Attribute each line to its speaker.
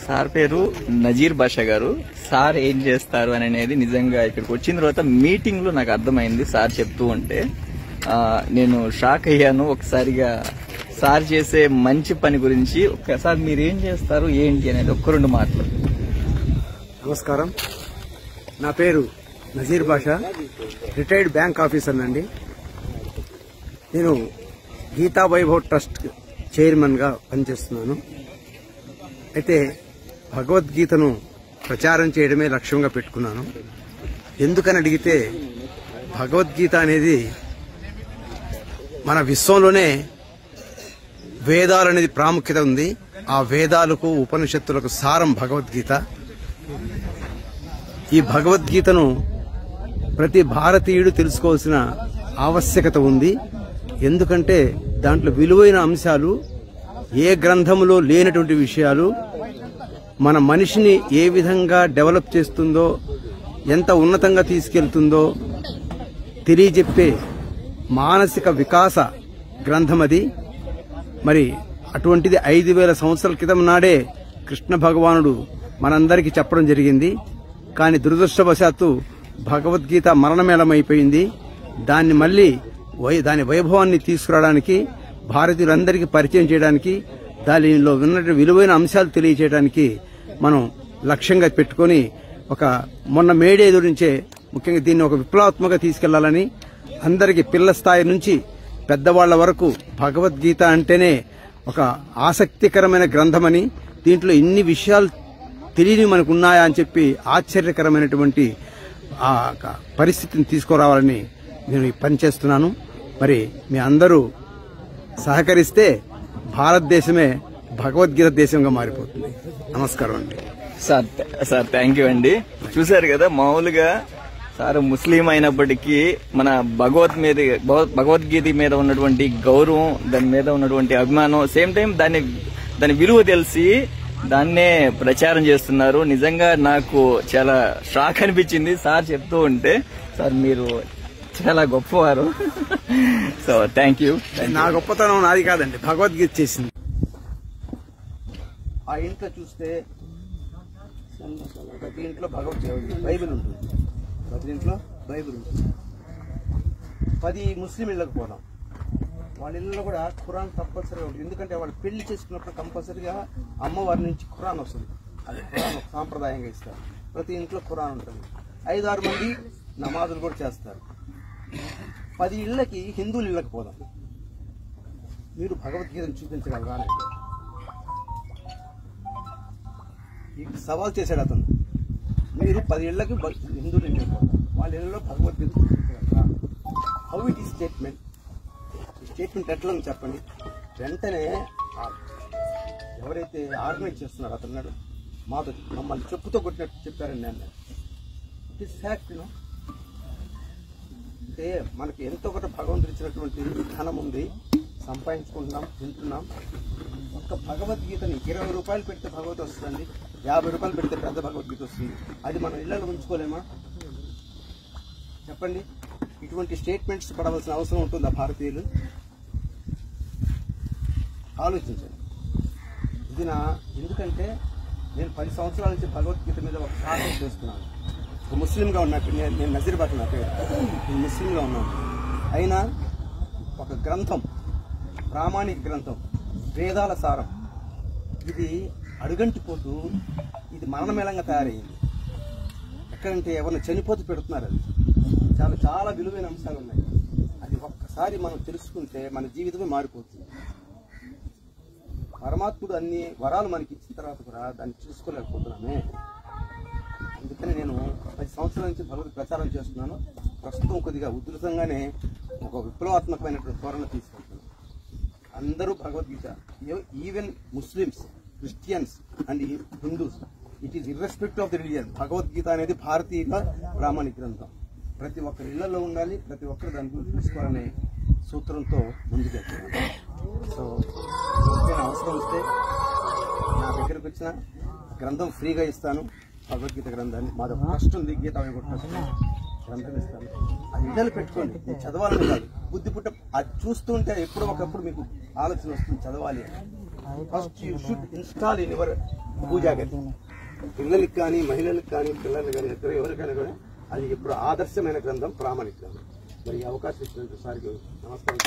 Speaker 1: Sir పేరు నజీర్ బాషా గారు. Sir ఏం చేస్తారు అని అనేది నిజంగా ఇక్కడికి వచ్చిన తర్వాత మీటింగ్ లో నాకు అర్థమైంది. సార్ చెప్తూ ఉంటే నేను షాక్ అయ్యాను. ఒకసారిగా సార్ చేసే మంచి పని గురించి ఒక్కసారి మీరు ఏం చేస్తారు ఏంటి అనేది ఒక్క రెండు మాటలు.
Speaker 2: నమస్కారం, నా పేరు నజీర్ బాషా, రిటైర్డ్ బ్యాంక్ ఆఫీసర్ అండి. నేను గీతా వైభవ్ ట్రస్ట్ చైర్మన్ గా పనిచేస్తున్నాను. అయితే భగవద్గీతను ప్రచారం చేయడమే లక్ష్యంగా పెట్టుకున్నాను. ఎందుకని అడిగితే భగవద్గీత అనేది మన విశ్వంలోనే వేదాలు అనేది ప్రాముఖ్యత ఉంది. ఆ వేదాలకు ఉపనిషత్తులకు సారం భగవద్గీత. ఈ భగవద్గీతను ప్రతి భారతీయుడు తెలుసుకోవాల్సిన ఆవశ్యకత ఉంది. ఎందుకంటే దాంట్లో విలువైన అంశాలు, ఏ గ్రంథములో లేనటువంటి విషయాలు, మన మనిషిని ఏ విధంగా డెవలప్ చేస్తుందో, ఎంత ఉన్నతంగా తీసుకెళ్తుందో తెలియజెప్పే మానసిక వికాస గ్రంథం అది. మరి అటువంటిది 5000 సంవత్సరాల క్రితం నాడే కృష్ణ భగవానుడు మనందరికీ చెప్పడం జరిగింది. కానీ దురదృష్టవశాత్తు భగవద్గీత మరణమేళమైపోయింది. దాన్ని మళ్లీ దాని వైభవాన్ని తీసుకురావడానికి, భారతీయులందరికీ పరిచయం చేయడానికి, దానిలో ఉన్న విలువైన అంశాలు తెలియజేయడానికి మనం లక్ష్యంగా పెట్టుకుని మొన్న మేడే నుంచే ముఖ్యంగా దీన్ని ఒక విప్లవాత్మకంగా తీసుకెళ్లాలని, అందరికీ పిల్ల స్థాయి నుంచి పెద్దవాళ్ల వరకు భగవద్గీత అంటేనే ఒక ఆసక్తికరమైన గ్రంథమని, దీంట్లో ఇన్ని విషయాలు తెలియని మనకు ఉన్నాయా అని చెప్పి ఆశ్చర్యకరమైనటువంటి పరిస్థితిని తీసుకురావాలని నేను ఈ పని చేస్తున్నాను. మరి మీ అందరూ సహకరిస్తే భారతదేశమే భగవద్గీత దేశంగా మారిపోతుంది. నమస్కారం అండి.
Speaker 1: సార్ థ్యాంక్ యూ అండి. చూశారు కదా, మామూలుగా సార్ ముస్లిం అయినప్పటికీ మన భగవద్గీత మీద ఉన్నటువంటి గౌరవం, దాని మీద ఉన్నటువంటి అభిమానం, సేమ్ టైం దాని విలువ తెలిసి దాన్నే ప్రచారం చేస్తున్నారు. నిజంగా నాకు చాలా షాక్ అనిపించింది సార్ చెప్తూ ఉంటే. సార్ మీరు చాలా గొప్పవారు. So thank you.
Speaker 2: నా గొప్పతనం నాది కాదండి, భగవద్గీత చేసింది. ఆ ఇంట్లో చూస్తే ప్రతి ఇంట్లో బైబిల్ ఉంటుంది, ప్రతి ఇంట్లో బైబిల్ ఉంటుంది. 10 ముస్లిం ఇళ్లకు పోదాం, వాళ్ళ ఇళ్లలో కూడా ఖురాన్ తప్పనిసరిగా ఉంటుంది. ఎందుకంటే వాళ్ళు పెళ్లి చేసుకున్నప్పుడు కంపల్సరిగా అమ్మవారి నుంచి ఖురాన్ వస్తుంది. అది ఖురాన్ ఒక సాంప్రదాయంగా ఇస్తారు. ప్రతి ఇంట్లో ఖురాన్ ఉంటుంది. 5-6 మంది నమాజులు కూడా చేస్తారు. 10 ఇళ్లకి హిందువుల ఇళ్లకు పోదాం, మీరు భగవద్గీతను చూపించగలరా అని సవాల్ చేశాడు అతను. మీరు 10 ఇళ్లకి హిందువులు ఇంటికి పోతారు, వాళ్ళ ఇళ్లలో భగవద్గీత చూపించగలరా? హౌ ఇట్ ఈ స్టేట్మెంట్? ఈ స్టేట్మెంట్ ఎట్లా చెప్పండి. వెంటనే ఎవరైతే ఆర్గనైజ్ చేస్తున్నారో అతన్నాడు, మమ్మల్ని చెప్పుతో కొట్టినట్టు చెప్పారండి అన్నాడు. It is fact. అంటే మనకి ఎంతో ఒకటి భగవంతుడు ఇచ్చినటువంటి ధనం ఉంది, సంపాదించుకుంటున్నాం, తింటున్నాం. ఒక్క భగవద్గీతని 20 రూపాయలు పెడితే భగవద్గీత వస్తుందండి, 50 రూపాయలు పెడితే పెద్ద భగవద్గీత వస్తుంది. అది మనం ఇళ్లలో ఉంచుకోలేమా చెప్పండి? ఇటువంటి స్టేట్మెంట్స్ పడవలసిన అవసరం ఉంటుందా భారతీయులు? ఆలోచించండి. ఇది ఎందుకంటే నేను 10 సంవత్సరాల నుంచి భగవద్గీత మీద ఒక సాధన చేస్తున్నాను. ఒక ముస్లింగా ఉన్నట్టు నేను నజీర్ బాషా నా పేరు, నేను ముస్లింగా ఉన్నాను. అయినా ఒక గ్రంథం, ప్రామాణిక గ్రంథం, వేదాల సారం, ఇది అడుగంటిపోతూ ఇది మరణమేళంగా తయారయ్యింది. ఎక్కడంటే ఎవరిని చనిపోతూ పెడుతున్నారు. అది చాలా చాలా విలువైన అంశాలు ఉన్నాయి. అది ఒక్కసారి మనం తెలుసుకుంటే మన జీవితమే మారిపోతుంది. పరమాత్ముడు అన్ని వరాలు మనకి ఇచ్చిన తర్వాత కూడా దాన్ని చూసుకోలేకపోతున్నామే. అందుకని నేను 10 సంవత్సరాల నుంచి భగవద్ ప్రచారం చేస్తున్నాను. ప్రస్తుతం కొద్దిగా ఉధృతంగానే ఒక విప్లవాత్మకమైనటువంటి ధోరణ తీసుకుంటున్నాను. అందరూ Bhagavad Gita, even Muslims, Christians and Hindus, it is irrespective of the religion. Bhagavad Gita అనేది భారతీయుల ప్రామాణిక గ్రంథం. ప్రతి ఒక్కరి ఇళ్లలో ఉండాలి, ప్రతి ఒక్కరు దాని గురించి చూసుకోవాలనే సూత్రంతో ముందుకెళ్తున్నాను. సో అవసరం వస్తే నా దగ్గరకు వచ్చిన గ్రంథం ఫ్రీగా ఇస్తాను. భగవద్గీత గ్రంథాన్ని మాది ఫస్ట్ ఉంది, గీత గ్రంథం ఇస్తాను. అది ఇళ్ళలు పెట్టుకోండి, చదవాలని కాదు, బుద్ధి పుట్ట అది చూస్తుంటే ఎప్పుడో ఒకప్పుడు మీకు ఆలోచన వస్తుంది చదవాలి అని. First you should install in your puja గది. పిల్లలకి కానీ మహిళలకు కానీ పిల్లలు కానీ ఎవరికైనా కూడా అది ఇప్పుడు ఆదర్శమైన గ్రంథం, ప్రామాణిక గ్రంథం. మరి ఈ అవకాశం ఇచ్చినందుకు సార్కి నమస్కారం.